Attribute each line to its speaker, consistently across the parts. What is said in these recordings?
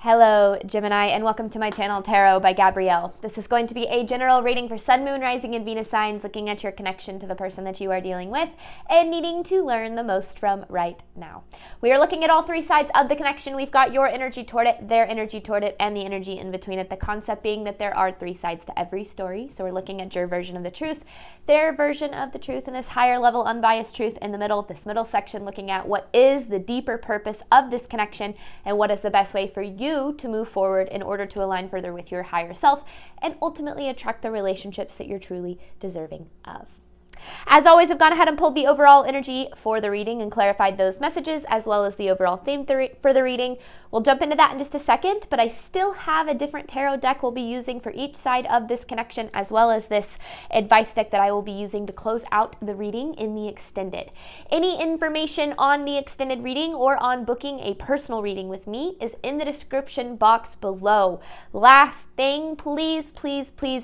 Speaker 1: Hello, Gemini, and welcome to my channel, Tarot by Gabrielle. This is going to be a general reading for Sun, Moon, Rising, and Venus signs, looking at your connection to the person that you are dealing with and needing to learn the most from right now. We are looking at all three sides of the connection. We've got your energy toward it, their energy toward it, and the energy in between it. The concept being that there are three sides to every story. So we're looking at your version of the truth, their version of the truth, and this higher level unbiased truth in the middle, this middle section, looking at what is the deeper purpose of this connection and what is the best way for you to move forward in order to align further with your higher self and ultimately attract the relationships that you're truly deserving of. As always, I've gone ahead and pulled the overall energy for the reading and clarified those messages as well as the overall theme for the reading. We'll jump into that in just a second, but I still have a different tarot deck we'll be using for each side of this connection, as well as this advice deck that I will be using to close out the reading in the extended. Any information on the extended reading or on booking a personal reading with me is in the description box below. Last thing, please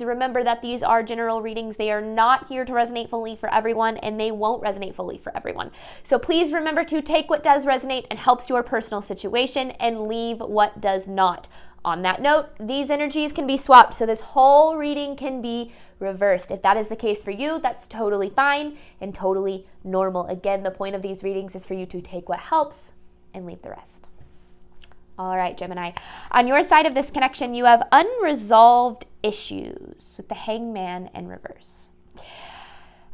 Speaker 1: remember that these are general readings. They are not here to resonate fully for everyone, and they won't resonate fully for everyone. So please remember to take what does resonate and helps your personal situation and leave what does not. On that note, these energies can be swapped, so this whole reading can be reversed. If that is the case for you, that's totally fine and totally normal. Again, the point of these readings is for you to take what helps and leave the rest. All right, Gemini. On your side of this connection, you have unresolved issues with the Hangman in reverse.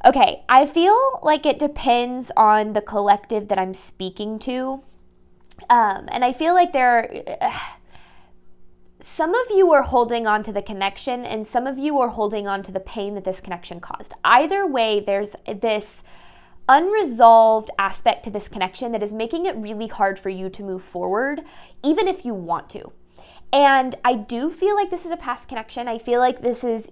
Speaker 1: Okay, I feel like it depends on the collective that I'm speaking to. And I feel like some of you are holding on to the connection and some of you are holding on to the pain that this connection caused. Either way, there's this unresolved aspect to this connection that is making it really hard for you to move forward, even if you want to. And I do feel like this is a past connection. I feel like this is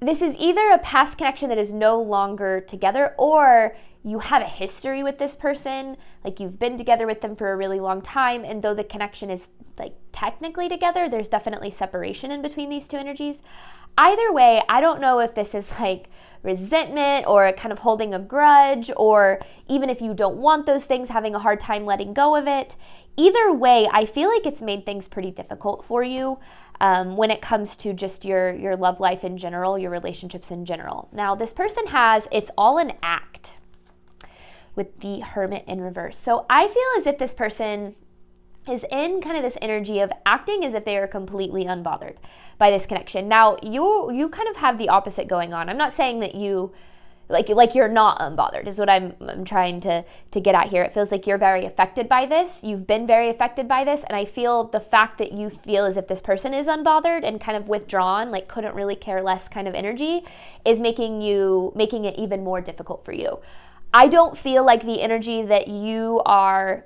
Speaker 1: either a past connection that is no longer together, or you have a history with this person, like you've been together with them for a really long time, and though the connection is like technically together, there's definitely separation in between these two energies. Either way, I don't know if this is like resentment or kind of holding a grudge, or even if you don't want those things, having a hard time letting go of it. Either way, I feel like it's made things pretty difficult for you when it comes to just your love life in general, your relationships in general. Now, this person it's all an act with the Hermit in reverse. So I feel as if this person is in kind of this energy of acting as if they are completely unbothered by this connection. Now, you kind of have the opposite going on. I'm not saying that you like you're not unbothered is what I'm trying to get at here. It feels like you're very affected by this. You've been very affected by this, and I feel the fact that you feel as if this person is unbothered and kind of withdrawn, like couldn't really care less kind of energy, is making it even more difficult for you. I don't feel like the energy that you are,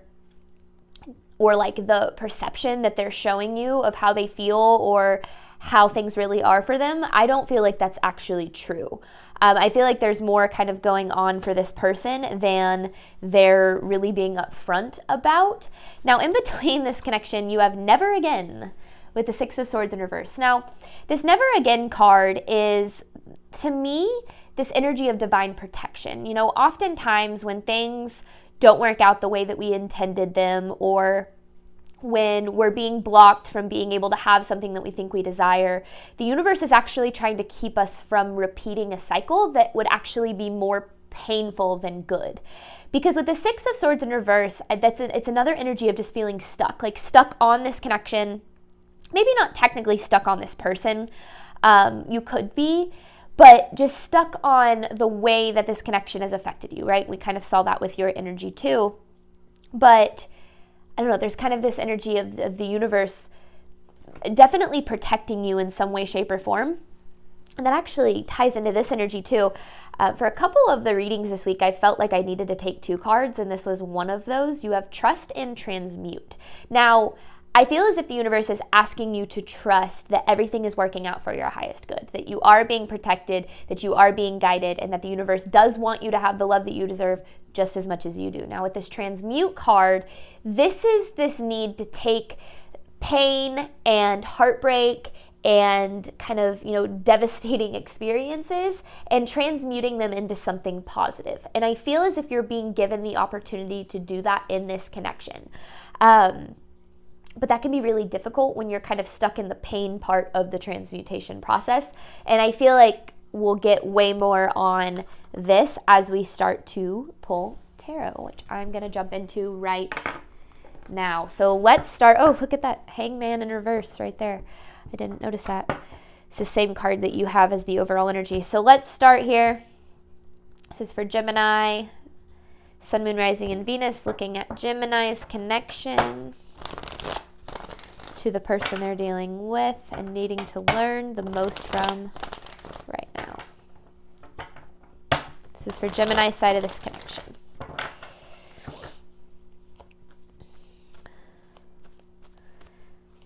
Speaker 1: or like the perception that they're showing you of how they feel or how things really are for them, I don't feel like that's actually true. I feel like there's more kind of going on for this person than they're really being upfront about. Now, in between this connection, you have Never Again with the Six of Swords in reverse. Now, this Never Again card is, to me, this energy of divine protection. You know, oftentimes when things don't work out the way that we intended them, or when we're being blocked from being able to have something that we think we desire, the universe is actually trying to keep us from repeating a cycle that would actually be more painful than good. Because with the Six of Swords in reverse, it's another energy of just feeling stuck, like stuck on this connection. Maybe not technically stuck on this person, you could be, but just stuck on the way that this connection has affected you, right? We kind of saw that with your energy too. But I don't know, there's kind of this energy of the universe definitely protecting you in some way, shape, or form. And that actually ties into this energy too. For a couple of the readings this week, I felt like I needed to take two cards, and this was one of those. You have Trust and Transmute. Now, I feel as if the universe is asking you to trust that everything is working out for your highest good, that you are being protected, that you are being guided, and that the universe does want you to have the love that you deserve just as much as you do. Now, with this Transmute card, this is this need to take pain and heartbreak and kind of, devastating experiences and transmuting them into something positive. And I feel as if you're being given the opportunity to do that in this connection. But that can be really difficult when you're kind of stuck in the pain part of the transmutation process. And I feel like we'll get way more on this as we start to pull tarot, which I'm going to jump into right now. So let's start. Oh, look at that Hangman in reverse right there. I didn't notice that. It's the same card that you have as the overall energy. So let's start here. This is for Gemini, Sun, Moon, Rising, and Venus, looking at Gemini's connection to the person they're dealing with and needing to learn the most from right now. This is for Gemini's side of this connection.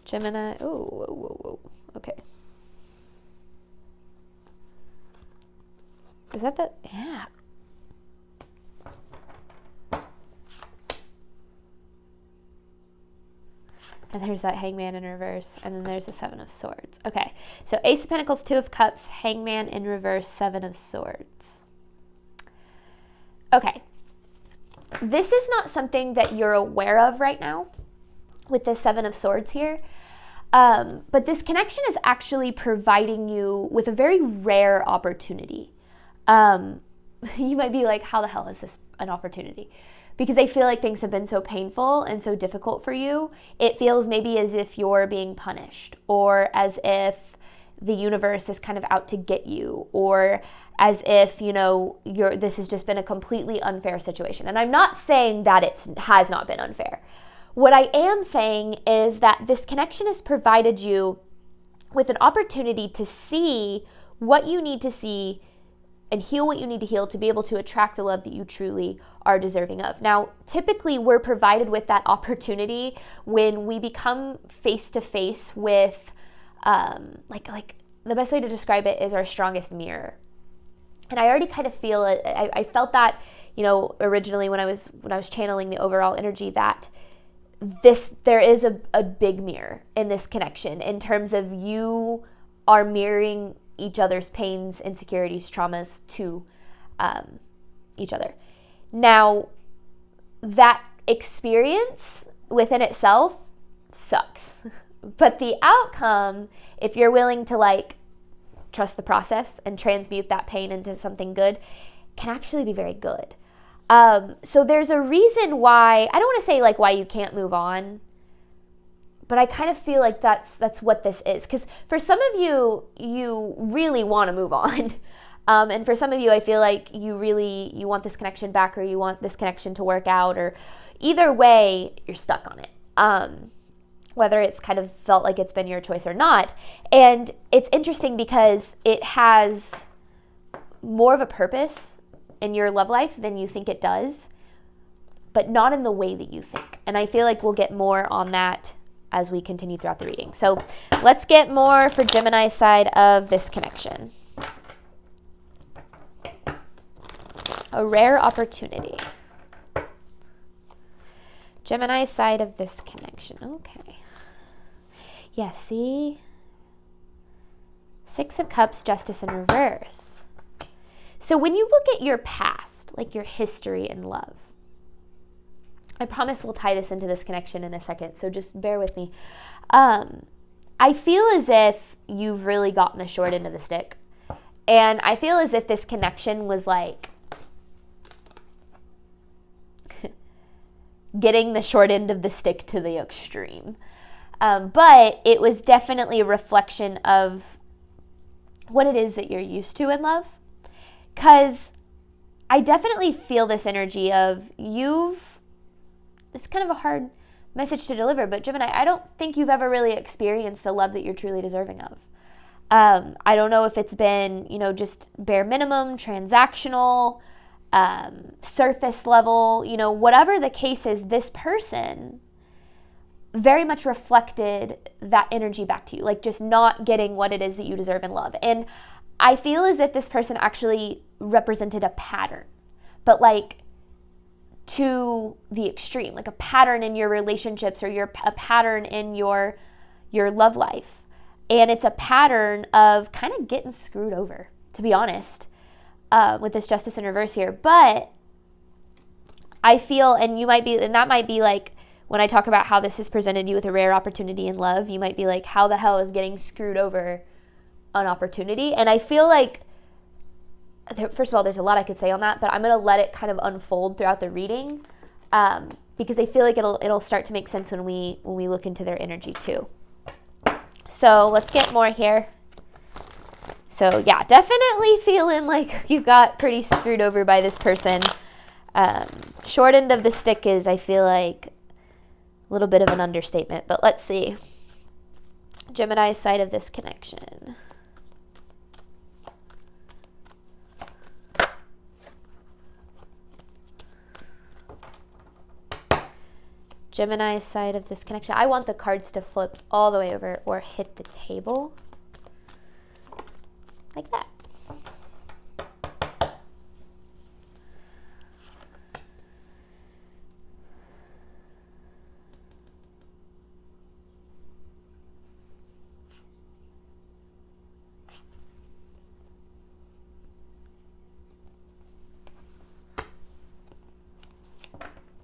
Speaker 1: Gemini, oh, whoa, whoa, whoa. Okay. Is that the, yeah. And there's that Hangman in reverse, and then there's the Seven of Swords. Okay, so Ace of Pentacles, Two of Cups, Hangman in reverse, Seven of Swords. Okay, this is not something that you're aware of right now with the Seven of Swords here, but this connection is actually providing you with a very rare opportunity. You might be like, how the hell is this an opportunity? Because I feel like things have been so painful and so difficult for you. It feels maybe as if you're being punished, or as if the universe is kind of out to get you, or as if, you know, this has just been a completely unfair situation. And I'm not saying that it has not been unfair. What I am saying is that this connection has provided you with an opportunity to see what you need to see and heal what you need to heal to be able to attract the love that you truly are deserving of. Now, typically we're provided with that opportunity when we become face to face with, like the best way to describe it is our strongest mirror. And I already kind of feel it. I felt that, you know, originally when I was channeling the overall energy, that there is a big mirror in this connection in terms of you are mirroring each other's pains, insecurities, traumas to each other. Now, that experience within itself sucks. But the outcome, if you're willing to like trust the process and transmute that pain into something good, can actually be very good. So there's a reason why, I don't want to say like why you can't move on, but I kind of feel like that's what this is. Because for some of you, you really want to move on. And for some of you, I feel like you want this connection back, or you want this connection to work out, or either way, you're stuck on it. Whether it's kind of felt like it's been your choice or not. And it's interesting because it has more of a purpose in your love life than you think it does, but not in the way that you think. And I feel like we'll get more on that as we continue throughout the reading. So let's get more for Gemini's side of this connection. A rare opportunity. Gemini's side of this connection. Okay. Yeah, see? Six of Cups, Justice in reverse. So when you look at your past, like your history in love, I promise we'll tie this into this connection in a second, so just bear with me. I feel as if you've really gotten the short end of the stick. And I feel as if this connection was like getting the short end of the stick to the extreme. But it was definitely a reflection of what it is that you're used to in love. Because I definitely feel this energy of it's kind of a hard message to deliver, but Gemini, I don't think you've ever really experienced the love that you're truly deserving of. I don't know if it's been, just bare minimum, transactional, surface level, whatever the case is, this person very much reflected that energy back to you, like just not getting what it is that you deserve in love. And I feel as if this person actually represented a pattern, but like to the extreme, like a pattern in your relationships, or a pattern in your love life. And it's a pattern of kind of getting screwed over, to be honest, with this Justice in reverse here. But I feel, and that might be like when I talk about how this has presented you with a rare opportunity in love, you might be like, how the hell is getting screwed over an opportunity? And I feel like, first of all, there's a lot I could say on that, but I'm going to let it kind of unfold throughout the reading, because I feel like it'll start to make sense when we look into their energy too. So let's get more here. So yeah, definitely feeling like you got pretty screwed over by this person. Short end of the stick is, I feel like, a little bit of an understatement, but let's see. Gemini's side of this connection. Gemini's side of this connection. I want the cards to flip all the way over or hit the table. Like that.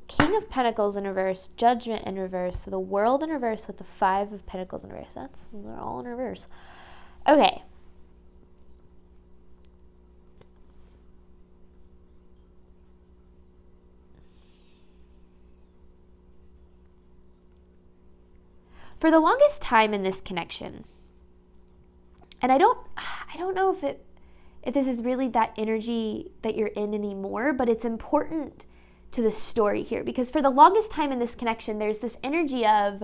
Speaker 1: King of Pentacles in reverse, Judgment in reverse, so the World in reverse with the Five of Pentacles in reverse. They're all in reverse. Okay. For the longest time in this connection, and I don't know if this is really that energy that you're in anymore, but it's important to the story here, because for the longest time in this connection, there's this energy of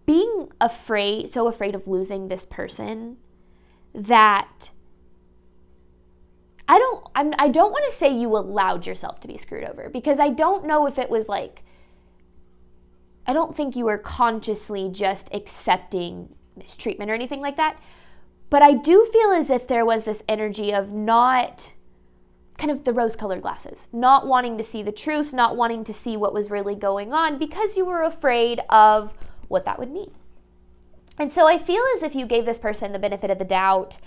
Speaker 1: being afraid, so afraid of losing this person, that I don't want to say you allowed yourself to be screwed over, because I don't know if it was like, I don't think you were consciously just accepting mistreatment or anything like that, but I do feel as if there was this energy of not, kind of the rose-colored glasses, not wanting to see the truth, not wanting to see what was really going on, because you were afraid of what that would mean. And so I feel as if you gave this person the benefit of the doubt,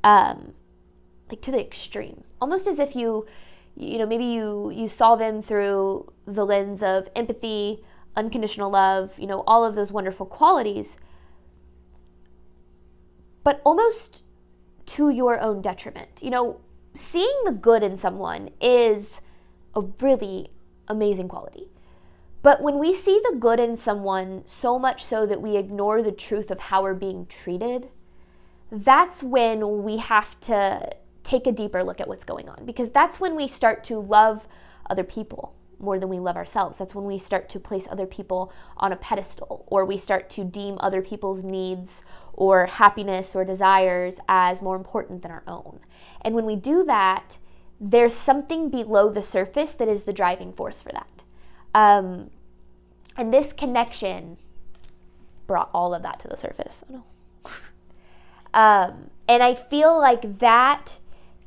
Speaker 1: like to the extreme, almost as if you know, maybe you saw them through the lens of empathy, unconditional love, you know, all of those wonderful qualities, but almost to your own detriment. You know, seeing the good in someone is a really amazing quality. But when we see the good in someone so much so that we ignore the truth of how we're being treated, that's when we have to take a deeper look at what's going on, because that's when we start to love other people more than we love ourselves. That's when we start to place other people on a pedestal, or we start to deem other people's needs or happiness or desires as more important than our own. And when we do that, there's something below the surface that is the driving force for that. And this connection brought all of that to the surface. Oh, no. And I feel like that's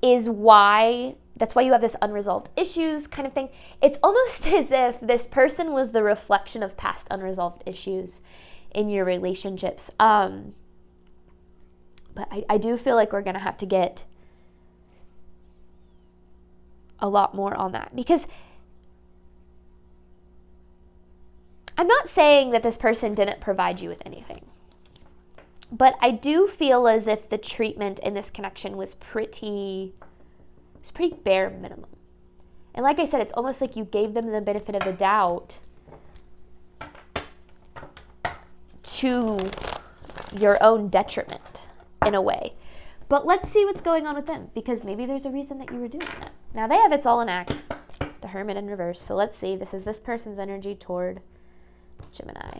Speaker 1: why you have this unresolved issues kind of thing. It's almost as if this person was the reflection of past unresolved issues in your relationships. But I do feel like we're going to have to get a lot more on that, because I'm not saying that this person didn't provide you with anything, but I do feel as if the treatment in this connection was pretty bare minimum. And like I said, it's almost like you gave them the benefit of the doubt to your own detriment in a way. But let's see what's going on with them, because maybe there's a reason that you were doing that. Now they have It's All an Act, the Hermit in reverse. So let's see. This is this person's energy toward Gemini.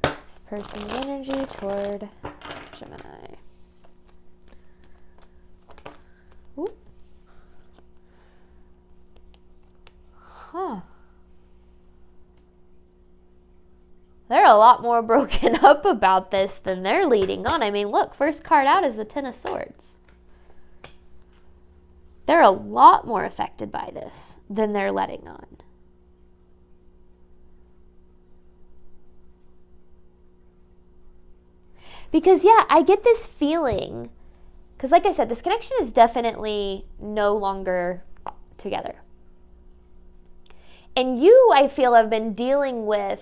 Speaker 1: This person's energy toward Gemini. Ooh. Huh. They're a lot more broken up about this than they're leading on. I mean, look, first card out is the Ten of Swords. They're a lot more affected by this than they're letting on. Because, yeah, I get this feeling Because like I said, this connection is definitely no longer together. And you, I feel, have been dealing with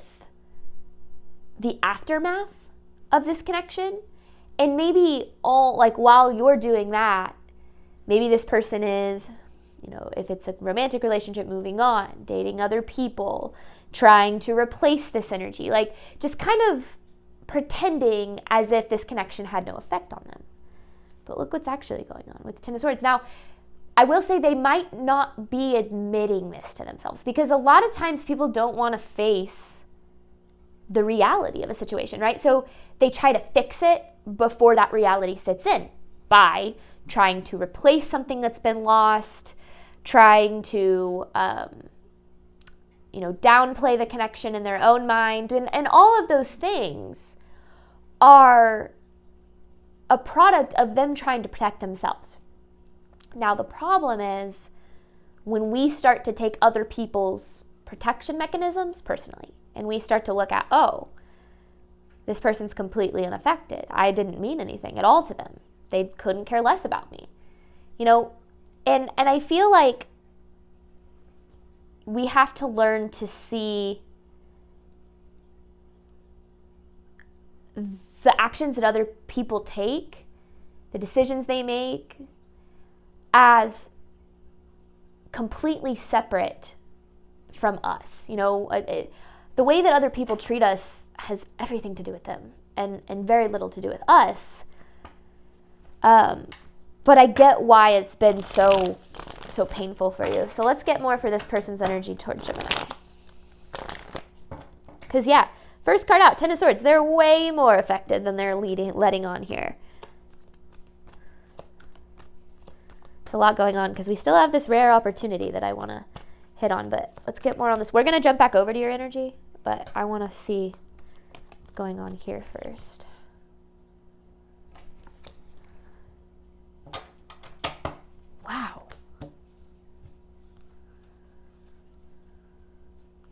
Speaker 1: the aftermath of this connection. And maybe while you're doing that, maybe this person is, if it's a romantic relationship, moving on, dating other people, trying to replace this energy, like just kind of pretending as if this connection had no effect on them. But look what's actually going on with the Ten of Swords. Now, I will say they might not be admitting this to themselves, because a lot of times people don't want to face the reality of a situation, right? So they try to fix it before that reality sits in by trying to replace something that's been lost, trying to, downplay the connection in their own mind. And all of those things are a product of them trying to protect themselves. Now, the problem is when we start to take other people's protection mechanisms personally, and we start to look at, oh, this person's completely unaffected. I didn't mean anything at all to them. They couldn't care less about me. And I feel like we have to learn to see the actions that other people take, the decisions they make, as completely separate from us. The way that other people treat us has everything to do with them and very little to do with us. But I get why it's been so painful for you. So let's get more for this person's energy toward Gemini. Because first card out, Ten of Swords. They're way more affected than they're letting on here. It's a lot going on because we still have this rare opportunity that I want to hit on. But let's get more on this. We're going to jump back over to your energy, but I want to see what's going on here first. Wow.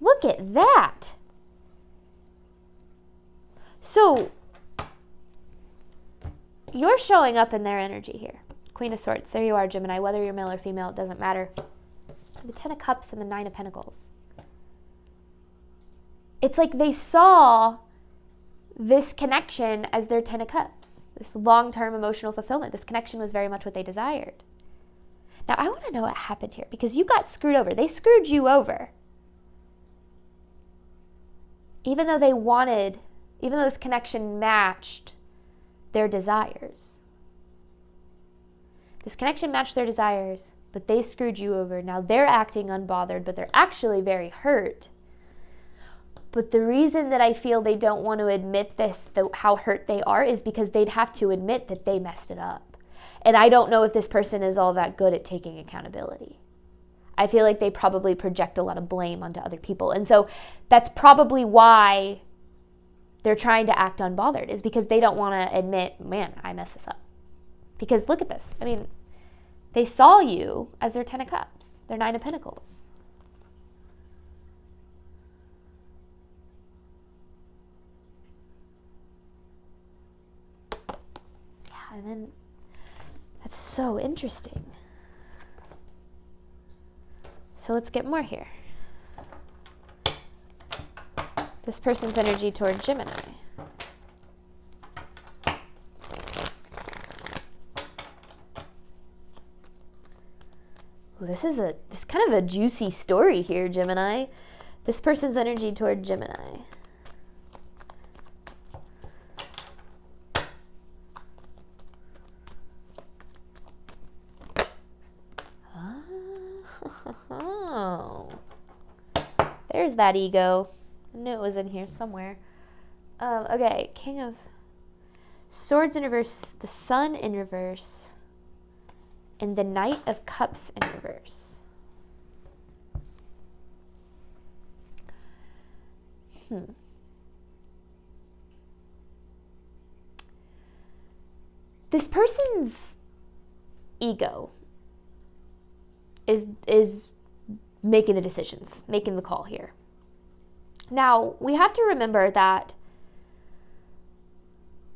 Speaker 1: Look at that. So, you're showing up in their energy here. Queen of Swords. There you are, Gemini. Whether you're male or female, it doesn't matter. The Ten of Cups and the Nine of Pentacles. It's like they saw this connection as their Ten of Cups. This long-term emotional fulfillment. This connection was very much what they desired. Now, I want to know what happened here, because you got screwed over. They screwed you over. Even though this connection matched their desires. This connection matched their desires, but they screwed you over. Now they're acting unbothered, but they're actually very hurt. But the reason that I feel they don't want to admit this, how hurt they are, is because they'd have to admit that they messed it up. And I don't know if this person is all that good at taking accountability. I feel like they probably project a lot of blame onto other people. And so that's probably why they're trying to act unbothered, is because they don't want to admit, man, I messed this up. Because look at this. I mean, they saw you as their Ten of Cups, their Nine of Pentacles. Yeah, and then that's so interesting. So let's get more here. This person's energy toward Gemini. Well, this is kind of a juicy story here, Gemini. This person's energy toward Gemini. Oh. There's that ego. I knew it was in here somewhere. Okay, King of Swords in reverse, the Sun in reverse, and the Knight of Cups in reverse. This person's ego is making the decisions, making the call here. Now, we have to remember that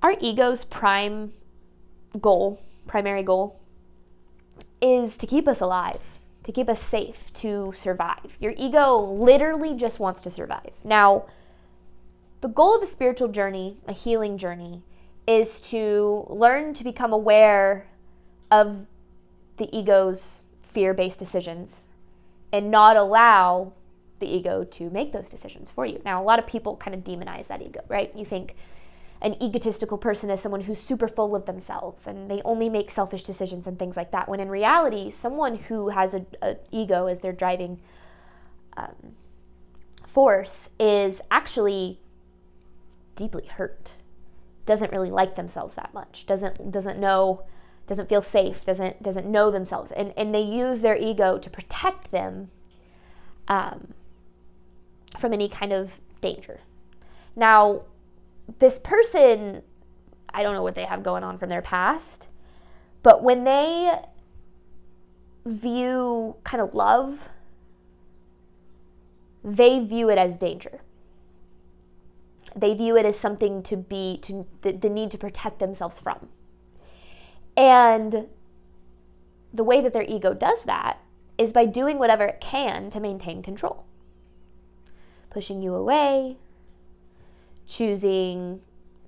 Speaker 1: our ego's prime goal, primary goal is to keep us alive, to keep us safe, to survive. Your ego literally just wants to survive. Now, the goal of a spiritual journey, a healing journey, is to learn to become aware of the ego's fear-based decisions and not allow the ego to make those decisions for you. Now, a lot of people kind of demonize that ego, right? You think an egotistical person is someone who's super full of themselves and they only make selfish decisions and things like that, when in reality, someone who has an ego as their driving force is actually deeply hurt, doesn't really like themselves that much, doesn't know, doesn't feel safe, doesn't know themselves, and they use their ego to protect them from any kind of danger. Now, this person, I don't know what they have going on from their past, but when they view kind of love, they view it as danger. They view it as something the need to protect themselves from. And the way that their ego does that is by doing whatever it can to maintain control. Pushing you away, choosing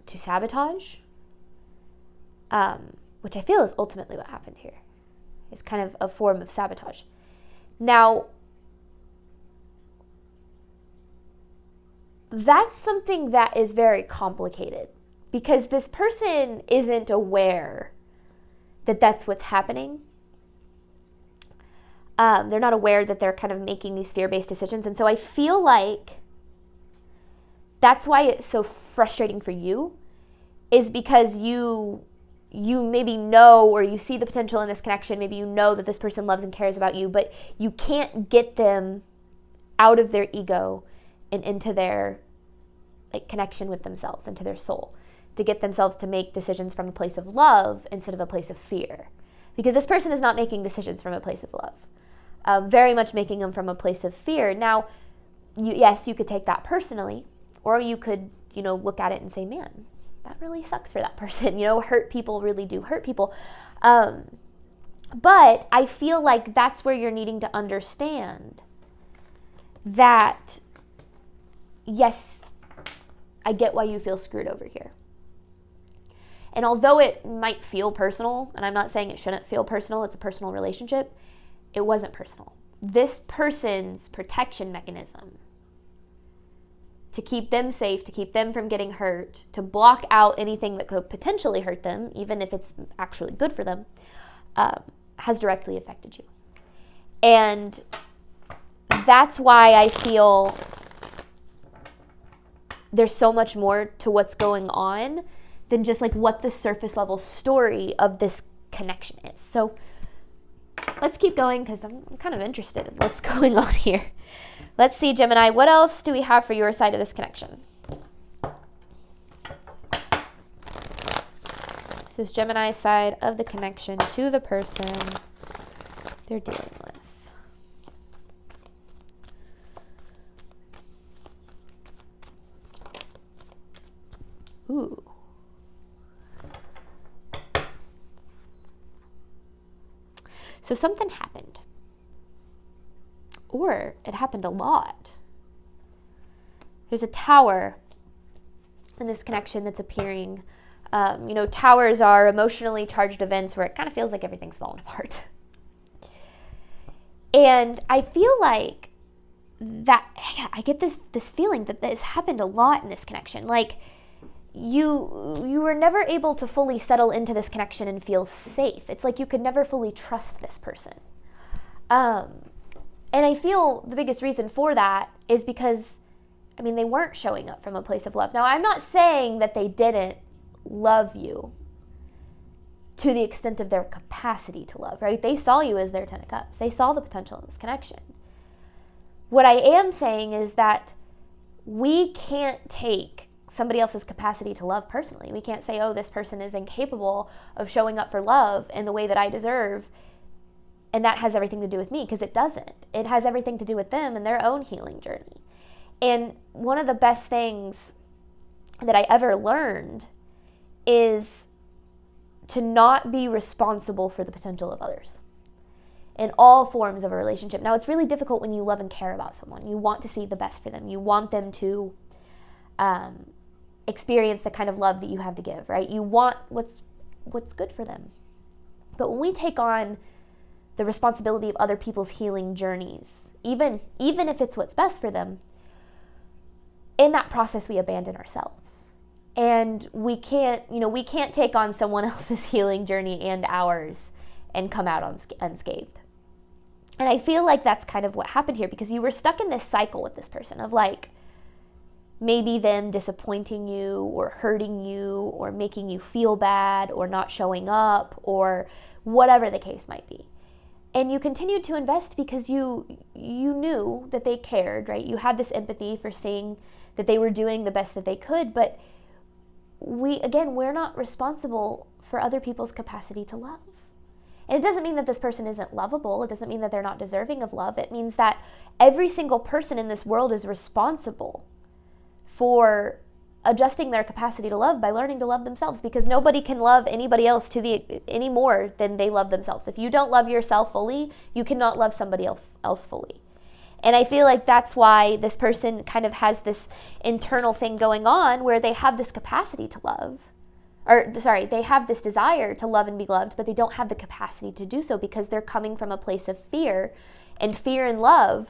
Speaker 1: to sabotage, which I feel is ultimately what happened here. It's kind of a form of sabotage. Now, that's something that is very complicated because this person isn't aware that that's what's happening. They're not aware that they're kind of making these fear-based decisions. And so I feel like that's why it's so frustrating for you, is because you maybe know, or you see the potential in this connection. Maybe you know that this person loves and cares about you, but you can't get them out of their ego and into their connection with themselves, into their soul, to get themselves to make decisions from a place of love instead of a place of fear. Because this person is not making decisions from a place of love, very much making them from a place of fear. Now, yes, you could take that personally, or you could, look at it and say, man, that really sucks for that person. Hurt people really do hurt people. But I feel like that's where you're needing to understand that, yes, I get why you feel screwed over here. And although it might feel personal, and I'm not saying it shouldn't feel personal, it's a personal relationship, it wasn't personal. This person's protection mechanism to keep them safe, to keep them from getting hurt, to block out anything that could potentially hurt them, even if it's actually good for them, has directly affected you. And that's why I feel there's so much more to what's going on than just what the surface level story of this connection is. So let's keep going because I'm kind of interested in what's going on here. Let's see, Gemini, what else do we have for your side of this connection? This is Gemini's side of the connection to the person they're dealing with. Ooh. So something happened. Or it happened a lot. There's a tower in this connection that's appearing. Towers are emotionally charged events where it kind of feels like everything's falling apart. And I feel like that I get this feeling that this happened a lot in this connection. You were never able to fully settle into this connection and feel safe. It's like you could never fully trust this person. And I feel the biggest reason for that is because, they weren't showing up from a place of love. Now, I'm not saying that they didn't love you to the extent of their capacity to love, right? They saw you as their 10 of Cups. They saw the potential in this connection. What I am saying is that we can't take somebody else's capacity to love personally. We can't say, oh, this person is incapable of showing up for love in the way that I deserve, and that has everything to do with me, because it doesn't. It has everything to do with them and their own healing journey. And one of the best things that I ever learned is to not be responsible for the potential of others in all forms of a relationship. Now, it's really difficult when you love and care about someone. You want to see the best for them. You want them to experience the kind of love that you have to give, right? You want what's good for them. But when we take on the responsibility of other people's healing journeys, even if it's what's best for them, in that process we abandon ourselves. And we can't take on someone else's healing journey and ours and come out unscathed. And I feel like that's kind of what happened here, because you were stuck in this cycle with this person of like maybe them disappointing you or hurting you or making you feel bad or not showing up or whatever the case might be. And you continued to invest because you knew that they cared, right? You had this empathy for seeing that they were doing the best that they could, but we're not responsible for other people's capacity to love. And it doesn't mean that this person isn't lovable. It doesn't mean that they're not deserving of love. It means that every single person in this world is responsible for adjusting their capacity to love by learning to love themselves, because nobody can love anybody else any more than they love themselves. If you don't love yourself fully, you cannot love somebody else fully. And I feel like that's why this person kind of has this internal thing going on where they have this capacity to love, they have this desire to love and be loved, but they don't have the capacity to do so because they're coming from a place of fear, and fear and love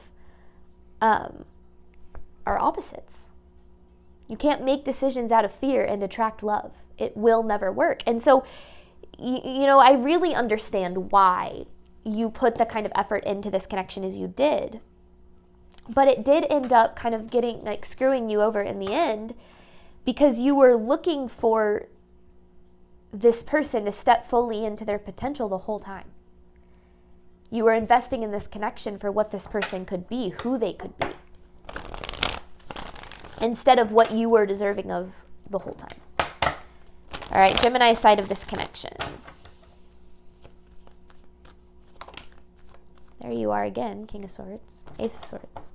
Speaker 1: are opposites. You can't make decisions out of fear and attract love. It will never work. And so, I really understand why you put the kind of effort into this connection as you did. But it did end up kind of screwing you over in the end, because you were looking for this person to step fully into their potential the whole time. You were investing in this connection for what this person could be, who they could be, instead of what you were deserving of the whole time. All right, Gemini side of this connection. There you are again, King of Swords, Ace of Swords.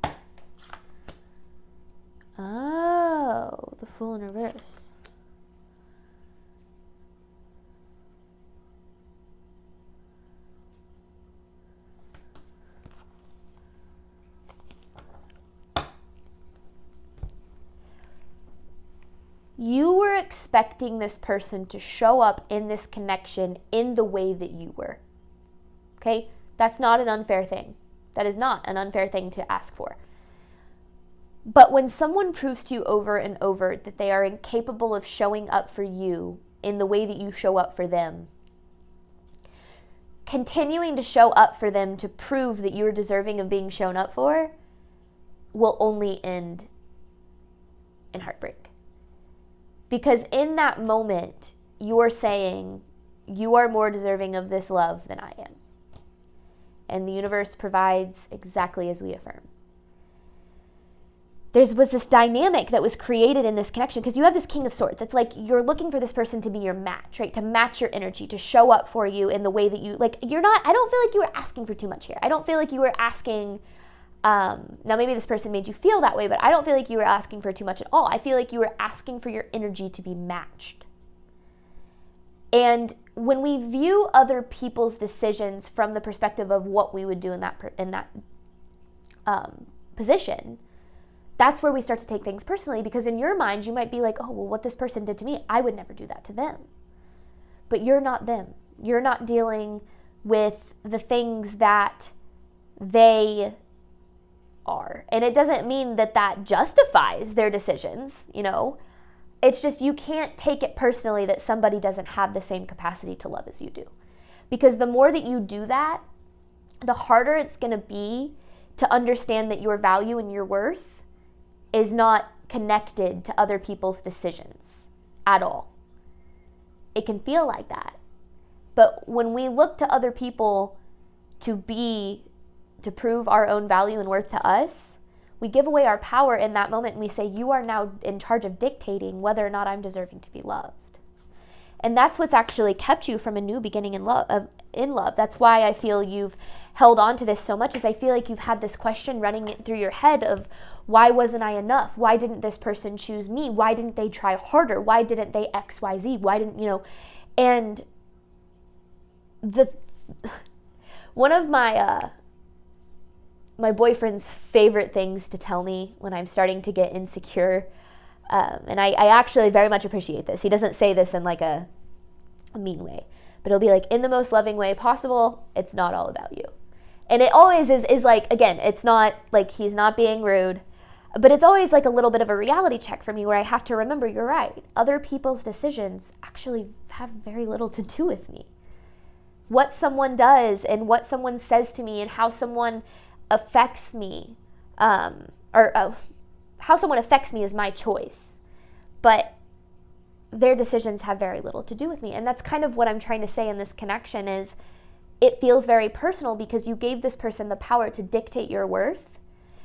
Speaker 1: Oh, the Fool in reverse. You were expecting this person to show up in this connection in the way that you were. Okay? That's not an unfair thing. That is not an unfair thing to ask for. But when someone proves to you over and over that they are incapable of showing up for you in the way that you show up for them, continuing to show up for them to prove that you're deserving of being shown up for will only end in heartbreak. Because in that moment, you're saying, you are more deserving of this love than I am. And the universe provides exactly as we affirm. There was this dynamic that was created in this connection, because you have this King of Swords. It's like you're looking for this person to be your match, right? To match your energy, to show up for you in the way that you, I don't feel like you were asking for too much here. I don't feel like you were asking, now maybe this person made you feel that way, but I don't feel like you were asking for too much at all. I feel like you were asking for your energy to be matched. And when we view other people's decisions from the perspective of what we would do in that position, that's where we start to take things personally, because in your mind, you might be like, oh, well, what this person did to me, I would never do that to them. But you're not them. You're not dealing with the things that they are. And it doesn't mean that justifies their decisions, It's just you can't take it personally that somebody doesn't have the same capacity to love as you do. Because the more that you do that, the harder it's going to be to understand that your value and your worth is not connected to other people's decisions at all. It can feel like that. But when we look to other people to prove our own value and worth to us, we give away our power in that moment, and we say, you are now in charge of dictating whether or not I'm deserving to be loved. And that's what's actually kept you from a new beginning in love. That's why I feel you've held on to this so much, is I feel like you've had this question running through your head of, why wasn't I enough? Why didn't this person choose me? Why didn't they try harder? Why didn't they X, Y, Z? Why didn't, And the one of my my boyfriend's favorite things to tell me when I'm starting to get insecure, and I actually very much appreciate this. He doesn't say this in like a mean way, but he'll be like, in the most loving way possible, it's not all about you. And it always is like, again, it's not like he's not being rude, but it's always like a little bit of a reality check for me where I have to remember, you're right. Other people's decisions actually have very little to do with me. What someone does and what someone says to me and how someone affects me, how someone affects me is my choice. But their decisions have very little to do with me. And that's kind of what I'm trying to say in this connection is it feels very personal because you gave this person the power to dictate your worth.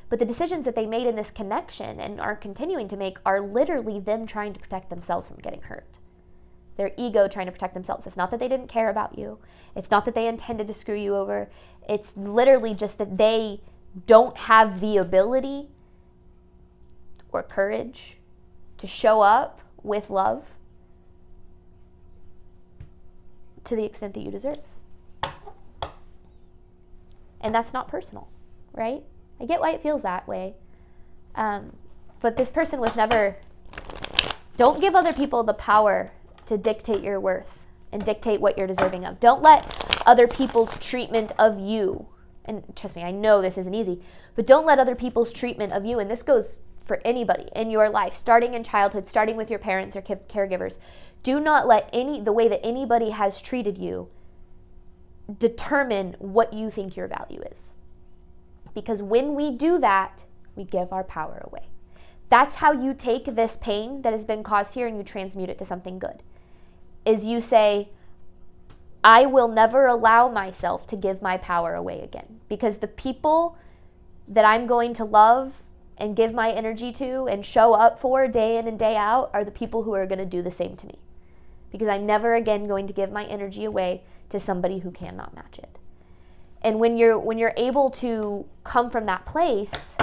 Speaker 1: But the decisions that they made in this connection and are continuing to make are literally them trying to protect themselves from getting hurt. Their ego trying to protect themselves. It's not that they didn't care about you. It's not that they intended to screw you over. It's literally just that they don't have the ability or courage to show up with love to the extent that you deserve. And that's not personal, right? I get why it feels that way. But this person was never, don't give other people the power to dictate your worth and dictate what you're deserving of. Don't let other people's treatment of you, and trust me, I know this isn't easy, but don't let other people's treatment of you, and this goes for anybody in your life, starting in childhood, starting with your parents or caregivers, do not let the way that anybody has treated you determine what you think your value is. Because when we do that, we give our power away. That's how you take this pain that has been caused here and you transmute it to something good. Is you say, I will never allow myself to give my power away again. Because the people that I'm going to love and give my energy to and show up for day in and day out are the people who are going to do the same to me. Because I'm never again going to give my energy away to somebody who cannot match it. And when you're able to come from that place,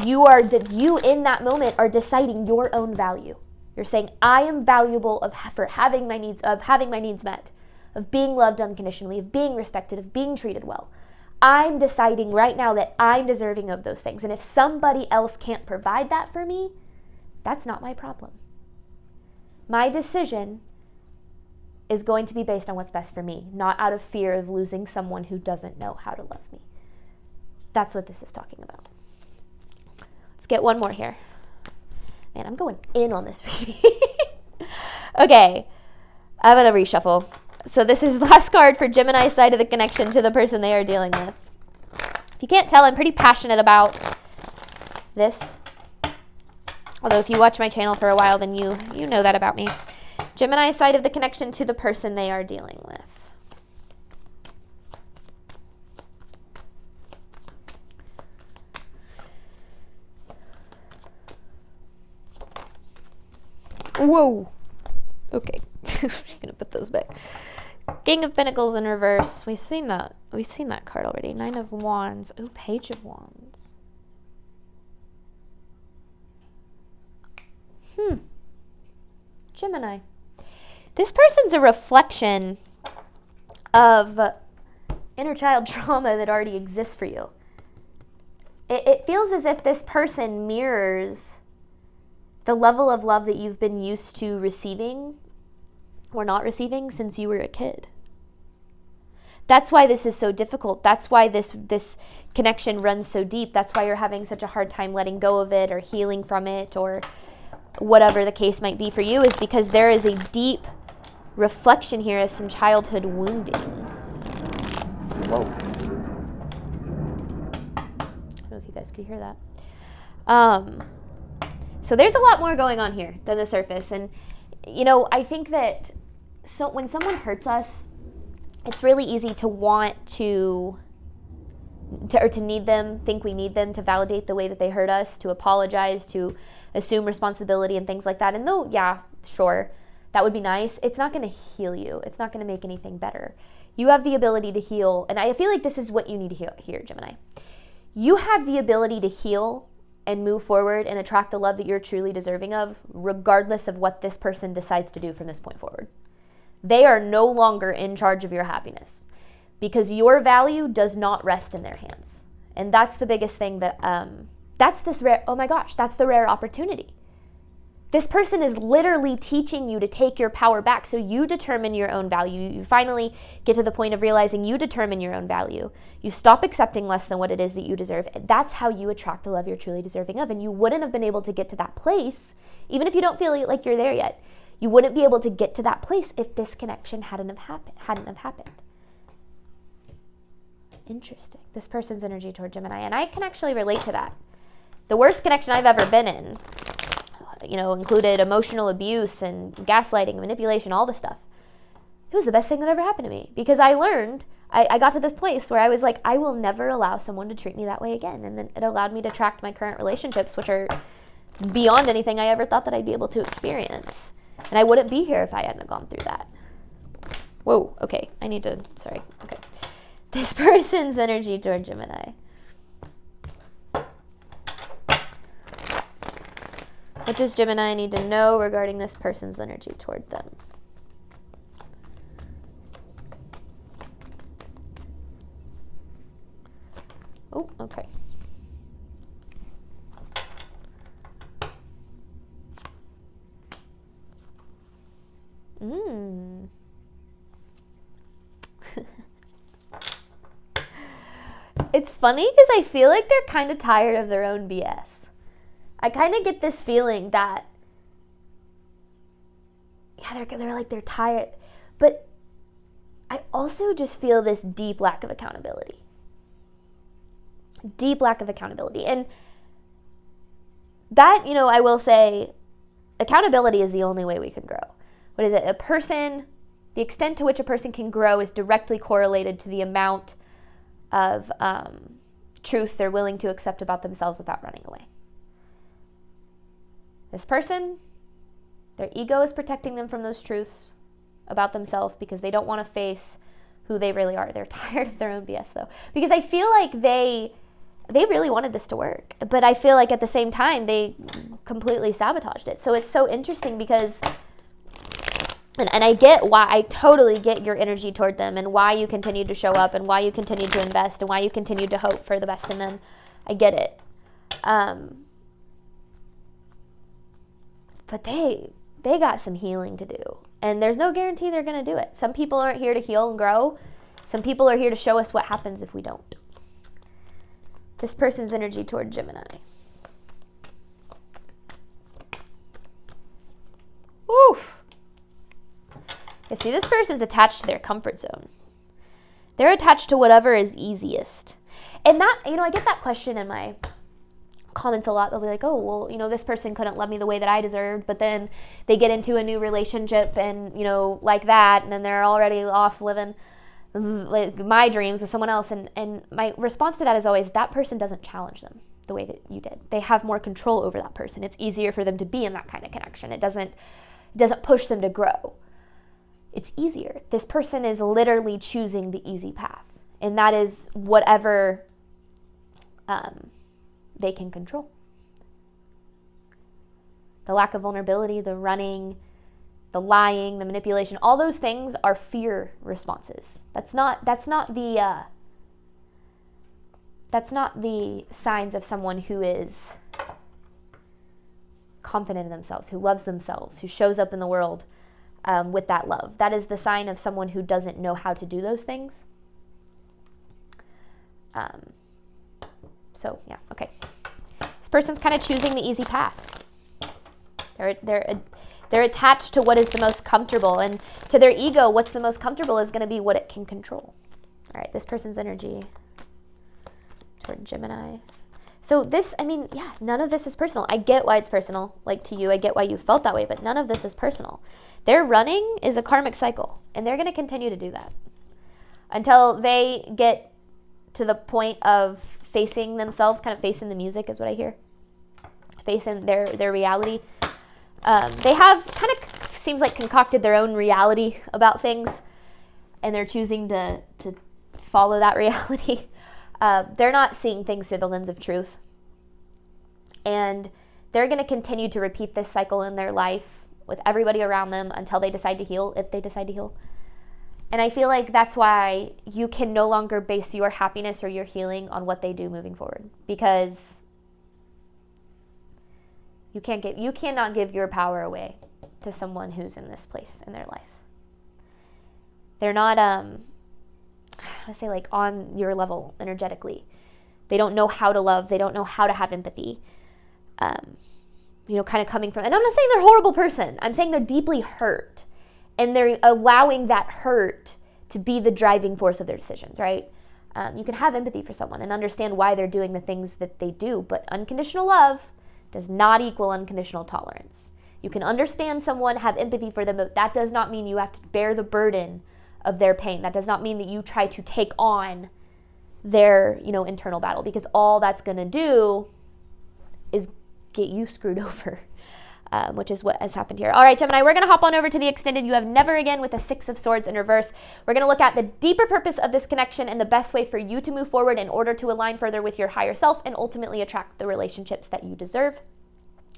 Speaker 1: you in that moment are deciding your own value. You're saying, I am valuable for having my needs met, of being loved unconditionally, of being respected, of being treated well. I'm deciding right now that I'm deserving of those things. And if somebody else can't provide that for me, that's not my problem. My decision is going to be based on what's best for me, not out of fear of losing someone who doesn't know how to love me. That's what this is talking about. Let's get one more here. Man, I'm going in on this reading. Okay, I'm going to reshuffle. So this is the last card for Gemini's side of the connection to the person they are dealing with. If you can't tell, I'm pretty passionate about this. Although if you watch my channel for a while, then you know that about me. Gemini's side of the connection to the person they are dealing with. Whoa. Okay. I'm going to put those back. King of Pentacles in reverse. We've seen that card already. 9 of Wands. Oh, Page of Wands. Gemini. This person's a reflection of inner child trauma that already exists for you. It feels as if this person mirrors the level of love that you've been used to receiving or not receiving since you were a kid. That's why this is so difficult. That's why this connection runs so deep. That's why you're having such a hard time letting go of it or healing from it or whatever the case might be for you, is because there is a deep reflection here of some childhood wounding. Whoa. I don't know if you guys could hear that. So there's a lot more going on here than the surface. And, I think that when someone hurts us, it's really easy to want to need them, think we need them to validate the way that they hurt us, to apologize, to assume responsibility and things like that. And though, yeah, sure, that would be nice, it's not going to heal you. It's not going to make anything better. You have the ability to heal. And I feel like this is what you need to hear, Gemini. You have the ability to heal and move forward and attract the love that you're truly deserving of, regardless of what this person decides to do from this point forward. They are no longer in charge of your happiness because your value does not rest in their hands. And that's the biggest thing that, that's this rare, oh my gosh, that's the rare opportunity. This person is literally teaching you to take your power back so you determine your own value. You finally get to the point of realizing you determine your own value. You stop accepting less than what it is that you deserve. That's how you attract the love you're truly deserving of. And you wouldn't have been able to get to that place, even if you don't feel like you're there yet. You wouldn't be able to get to that place if this connection hadn't have happened. Interesting. This person's energy toward Gemini. And I can actually relate to that. The worst connection I've ever been in, included emotional abuse and gaslighting, manipulation, all this stuff. It was the best thing that ever happened to me because I learned, I got to this place where I was like, I will never allow someone to treat me that way again. And then it allowed me to attract my current relationships, which are beyond anything I ever thought that I'd be able to experience. And I wouldn't be here if I hadn't gone through that. Whoa, okay, okay. This person's energy toward Gemini. What does Gemini need to know regarding this person's energy toward them? Oh, okay. It's funny because I feel like they're kind of tired of their own BS. I kind of get this feeling that, they're tired. But I also just feel this deep lack of accountability. And that, I will say, accountability is the only way we can grow. What is it? The extent to which a person can grow is directly correlated to the amount of truth they're willing to accept about themselves without running away. This person, their ego is protecting them from those truths about themselves because they don't want to face who they really are. They're tired of their own BS though. Because I feel like they really wanted this to work. But I feel like at the same time, they completely sabotaged it. So it's so interesting because, and I totally get your energy toward them and why you continue to show up and why you continue to invest and why you continue to hope for the best in them. I get it. But they got some healing to do. And there's no guarantee they're going to do it. Some people aren't here to heal and grow. Some people are here to show us what happens if we don't. This person's energy toward Gemini. Oof. You see, this person's attached to their comfort zone. They're attached to whatever is easiest. And that, I get that question in my comments a lot. They'll be like, oh, well, this person couldn't love me the way that I deserved, but then they get into a new relationship and, like that, and then they're already off living like my dreams with someone else. And my response to that is always, that person doesn't challenge them the way that you did. They have more control over that person. It's easier for them to be in that kind of connection. It doesn't push them to grow. It's easier. This person is literally choosing the easy path, and that is whatever they can control. The lack of vulnerability, the running, the lying, the manipulation, all those things are fear responses. That's not the signs of someone who is confident in themselves, who loves themselves, who shows up in the world with that love. That is the sign of someone who doesn't know how to do those things. So yeah, okay. This person's kind of choosing the easy path. They're attached to what is the most comfortable, and to their ego, what's the most comfortable is going to be what it can control. All right, this person's energy toward Gemini. So this, none of this is personal. I get why it's personal, like to you. I get why you felt that way, but none of this is personal. Their running is a karmic cycle, and they're going to continue to do that until they get to the point of facing themselves, kind of facing the music is what I hear, facing their reality. They have kind of, seems like, concocted their own reality about things, and they're choosing to follow that reality. They're not seeing things through the lens of truth. And they're going to continue to repeat this cycle in their life with everybody around them until they decide to heal, if they decide to heal. And I feel like that's why you can no longer base your happiness or your healing on what they do moving forward, because you cannot give your power away to someone who's in this place in their life. They're not I say like on your level energetically. They don't know how to love. They don't know how to have empathy. Kind of coming from, and I'm not saying they're a horrible person. I'm saying they're deeply hurt, and they're allowing that hurt to be the driving force of their decisions, right? You can have empathy for someone and understand why they're doing the things that they do, but unconditional love does not equal unconditional tolerance. You can understand someone, have empathy for them, but that does not mean you have to bear the burden of their pain. That does not mean that you try to take on their, internal battle, because all that's going to do is get you screwed over, which is what has happened here. All right, Gemini, we're going to hop on over to the extended You Have Never Again with the Six of Swords in reverse. We're going to look at the deeper purpose of this connection and the best way for you to move forward in order to align further with your higher self and ultimately attract the relationships that you deserve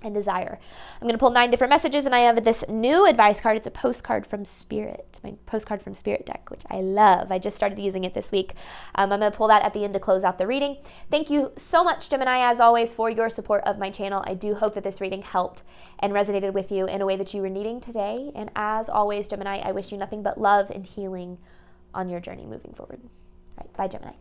Speaker 1: and desire. I'm going to pull 9 different messages, and I have this new advice card. It's a postcard from Spirit, my postcard from Spirit deck, which I love. I just started using it this week. I'm going to pull that at the end to close out the reading. Thank you so much, Gemini, as always, for your support of my channel. I do hope that this reading helped and resonated with you in a way that you were needing today. And as always, Gemini, I wish you nothing but love and healing on your journey moving forward. All right, bye, Gemini.